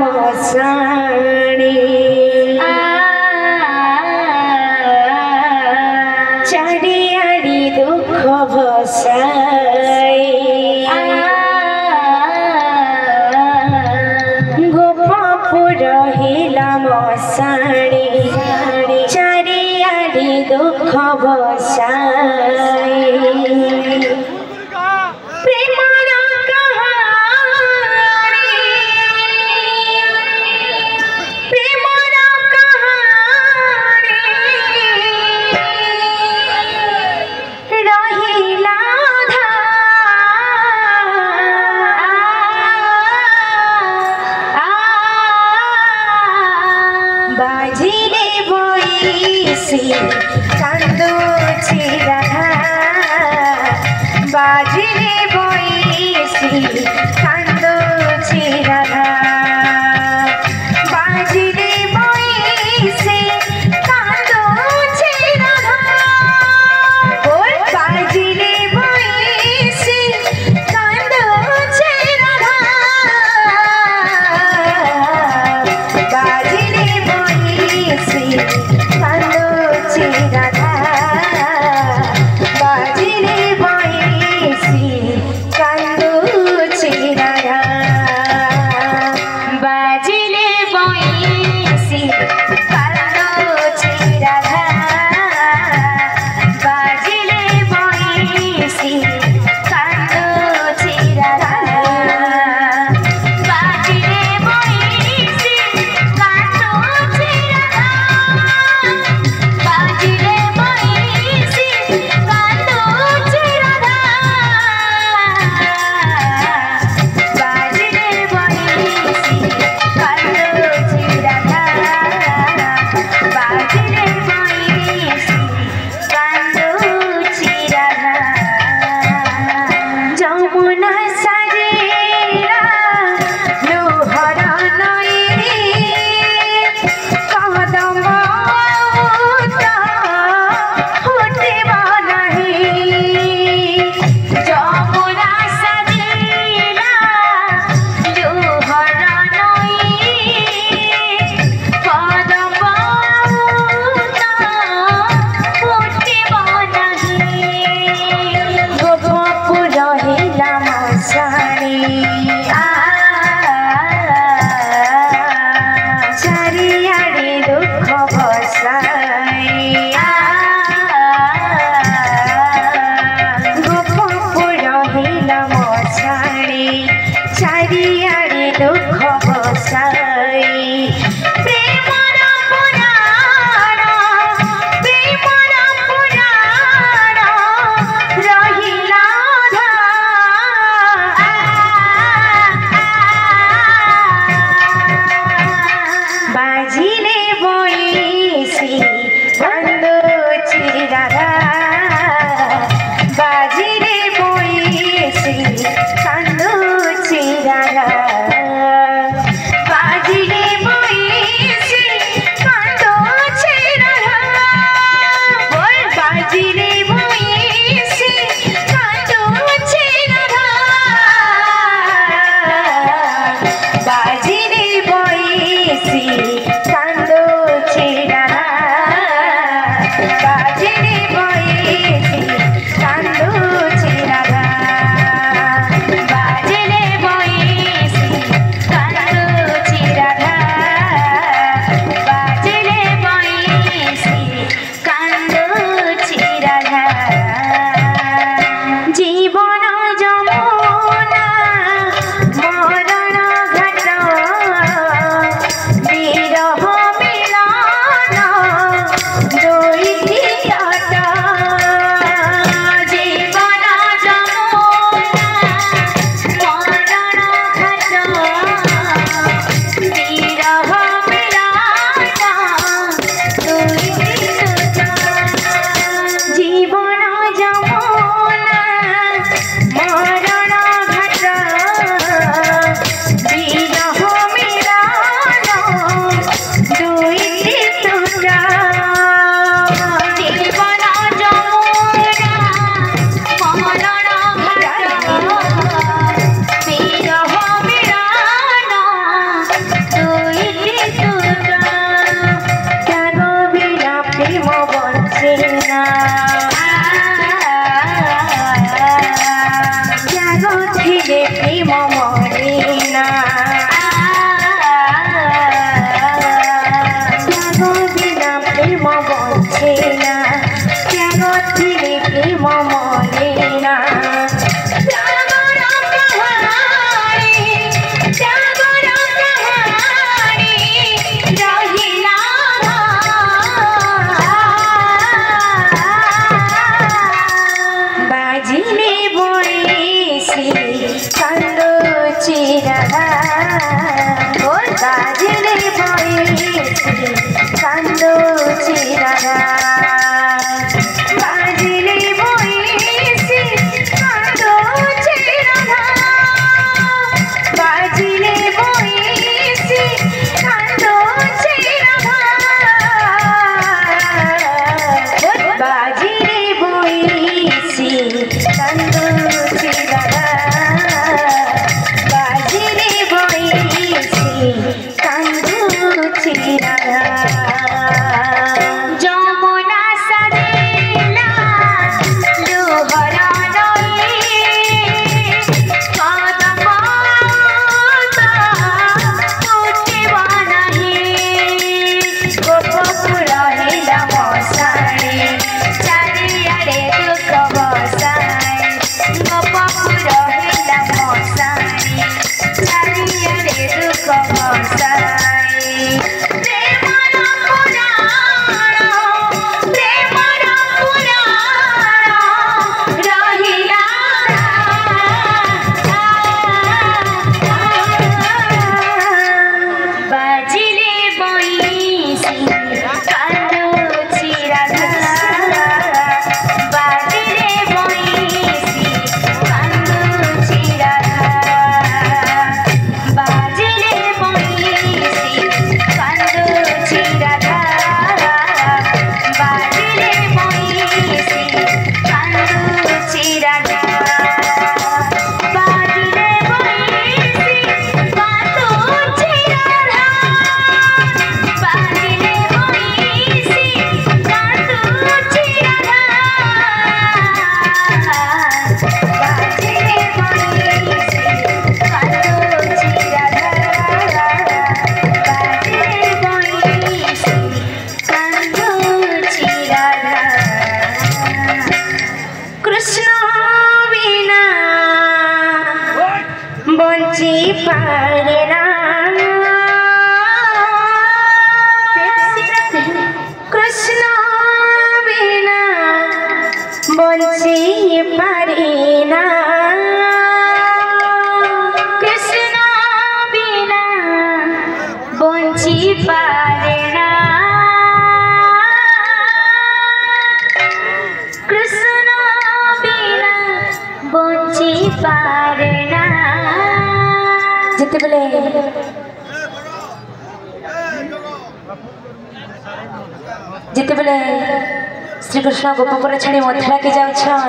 मसाणी चारियाड़ी दुख भसाई गोपापुर हिला मसाणी चारियाड़ी दुख भसाई बाजिले बोईसी कांदोची राधा बाजिले बोईसी कांदोची राधा बाजिले बोईसी कांदोची राधा बोल बाजिले बोईसी कांदोची राधा बाजिले कांदोची राधा बाजिले बोईसी कांदोची राधा बाजिले बोईसी कांदोची राधा बाजिले बोईसी कांदोची राधा बाजिले बोईसी कांदोची राधा बाजिले बोईसी कांदोची राधा बाजिले बोईसी कांदोची राधा बाजिले बोईसी कांदोची राधा जमुना साजेला लोहर नयने कदम फुटिब नहीं जमुना साजेला लोहर नयने कदम फुटिब नहीं गोपपुर हिला मसाणी चारियाड़ी दुख भसाई गोपपुर हिला मसाणी चारियाड़ी दुख भसाई प्रेमर पुराण रहिला बाजिले बोईसी कांदोची राधा बाजिले बोईसी कांदोची राधा বইসি কান্দুচি রাধা বাজিলে বইসি কান্দুচি রাধা বাজিলে বইসি কান্দুচি রাধা বাজিলে বইসি কান্দুচি রাধা বাজিলে বইসি কান্দুচি রাধা বাজিলে বইসি কান্দুচি রাধা যমুনা সদেলা লোহরা নই কদম উঠিব নাহি গোপপুর হিলা মশাণী চারিয়াড়ে দুঃখ বসায় গোপপুর হিলা মশাণী চারিয়াড়ে দুঃখ বসায় পারে না কৃষ্ণ বিনা বঞ্চি পারে না কৃষ্ণ বিনা বঞ্চি পারে না কৃষ্ণ বিনা বঞ্চি পারে না जितेबले श्रीकृष्ण गोपपुर छाड़ी मथुरा के जाउछन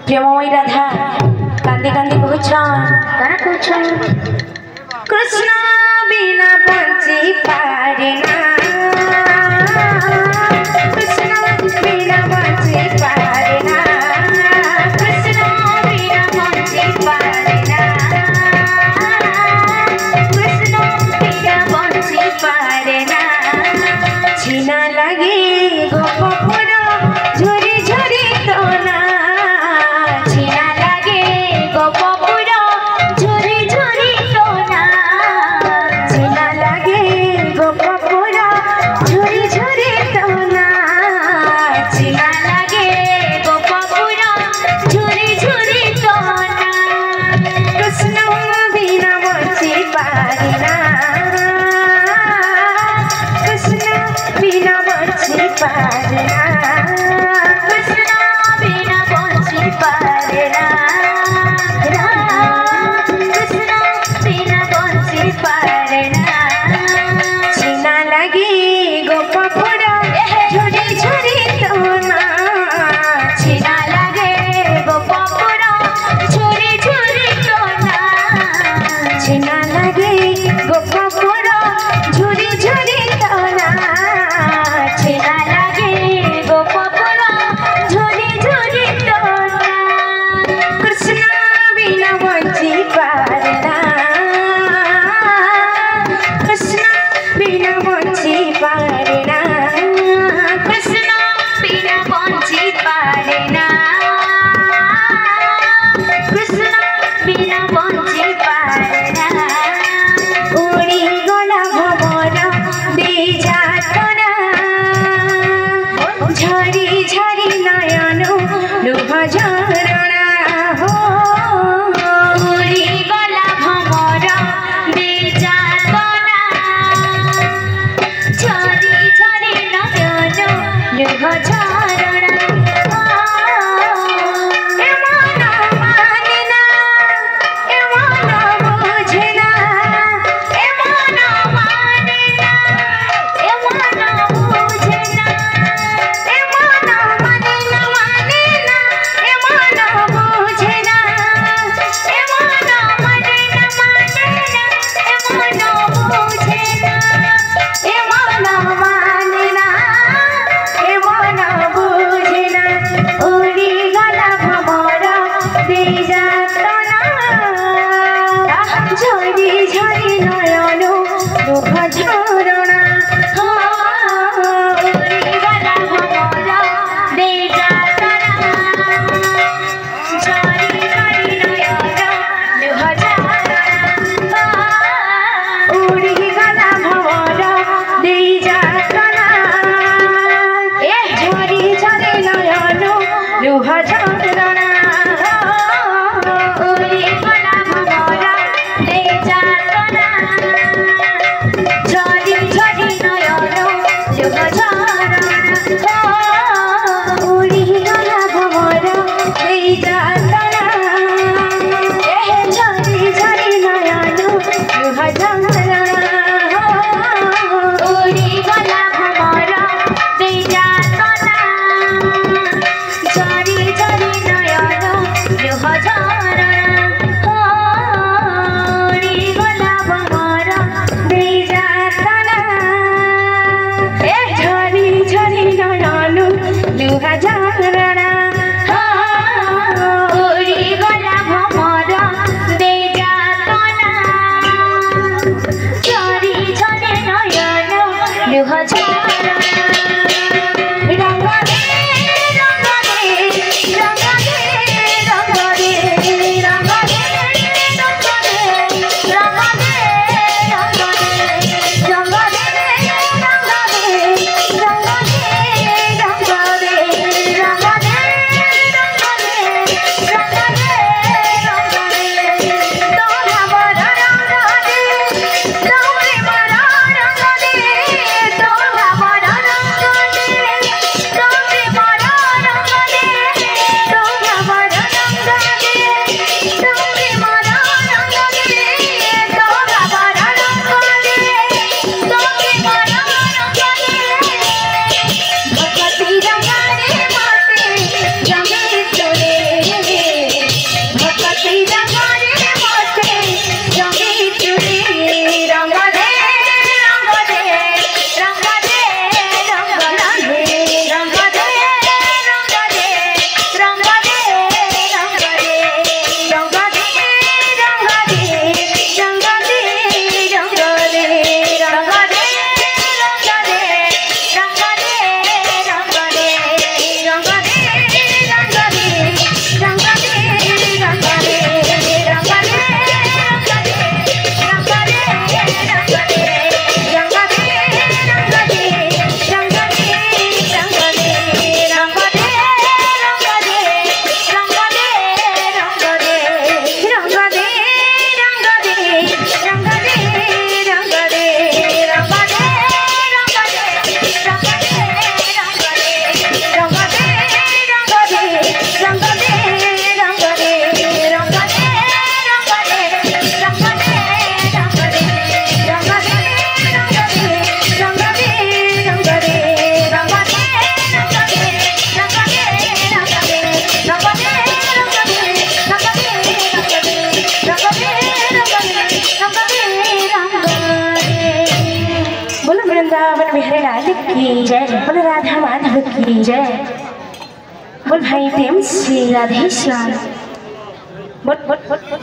प्रेममयी राधा कांदी कांदी कहछन कृष्ण बिना बंची पारे ना कृष्ण बिना बंची पारे ना कृष्ण बिना बंची पारे ना कृष्ण बिना बंची पारे ना छीना लगे गोपपुर झुरी झुरी तोला छीना लगे गोपपुर झुरी झुरी तोला छीना लगे गोपपुर रानी की जय, बोल राधा माधव की जय, बोल भाई प्रेम से राधे श्याम, बोल बोल बोल बोल।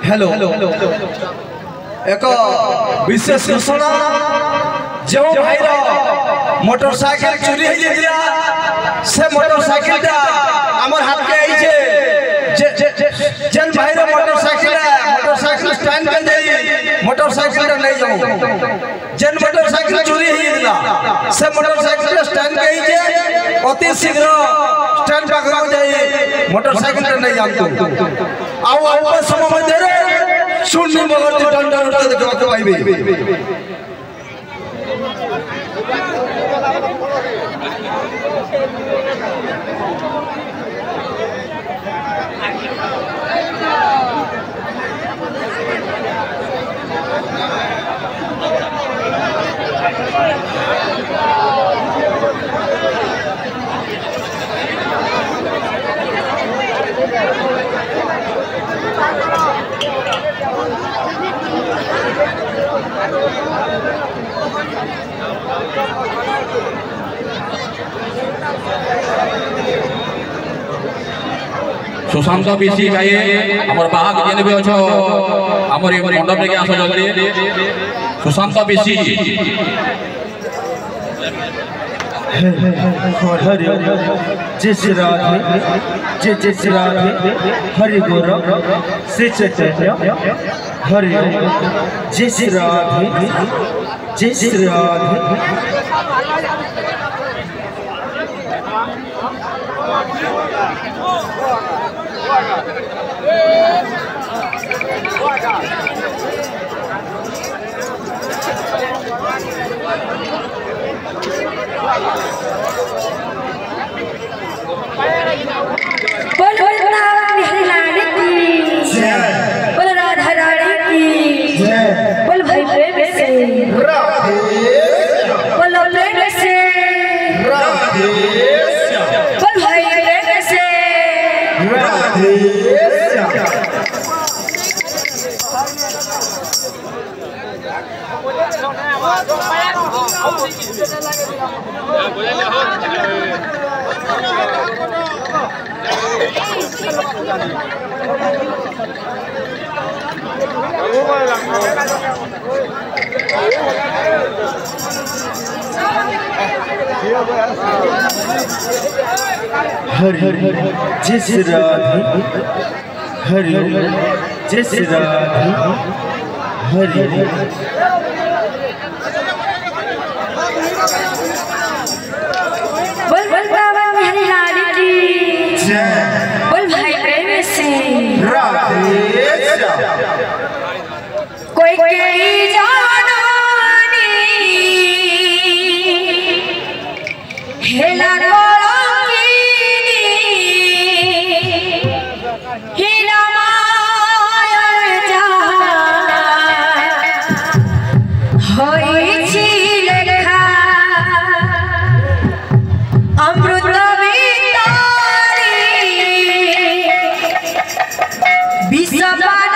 हेलो एक विशेष घोषणा जो भाई मोटरसाइकिल चोरी हो जाता से मोटरसाइकिल आमर हाथ के जेन भाई मोटरसाइकिल स्टैंड पे जाई मोटरसाइकिल नहीं जाऊ जेन मोटरसाइकिल चोरी हो जाता से मोटरसाइकिल स्टैंड के अति शीघ्र स्टैंड पाखर जाई मोटरसाइकिल नहीं जानतो आउ अल्प समय मध्य शून्य मगरती दंड देखा पाइबे। सुशांत बेसी जाए हमर बाहर जेने भी अछो हमर एक मंडप लेके आसो जल्दी सुशांत बेसी हरि जय राधे जय राधे हरि गोर श्री चैतन्य हरि जय राधे जय राधे। बोल वृंदावन बिहारी लाने की जय, बोल राधा रानी की जय, बोल भाई प्रेम से राधे, बोलो प्रेम से राधे, बोल भाई प्रेम से राधे। हरि जय राधे हरि जय राधे हरि बोल वृंदावन बिहारी लाने की जय, बोल भाई प्रेम से राधे। कोई कहीं जाना हेला अमृत विषपान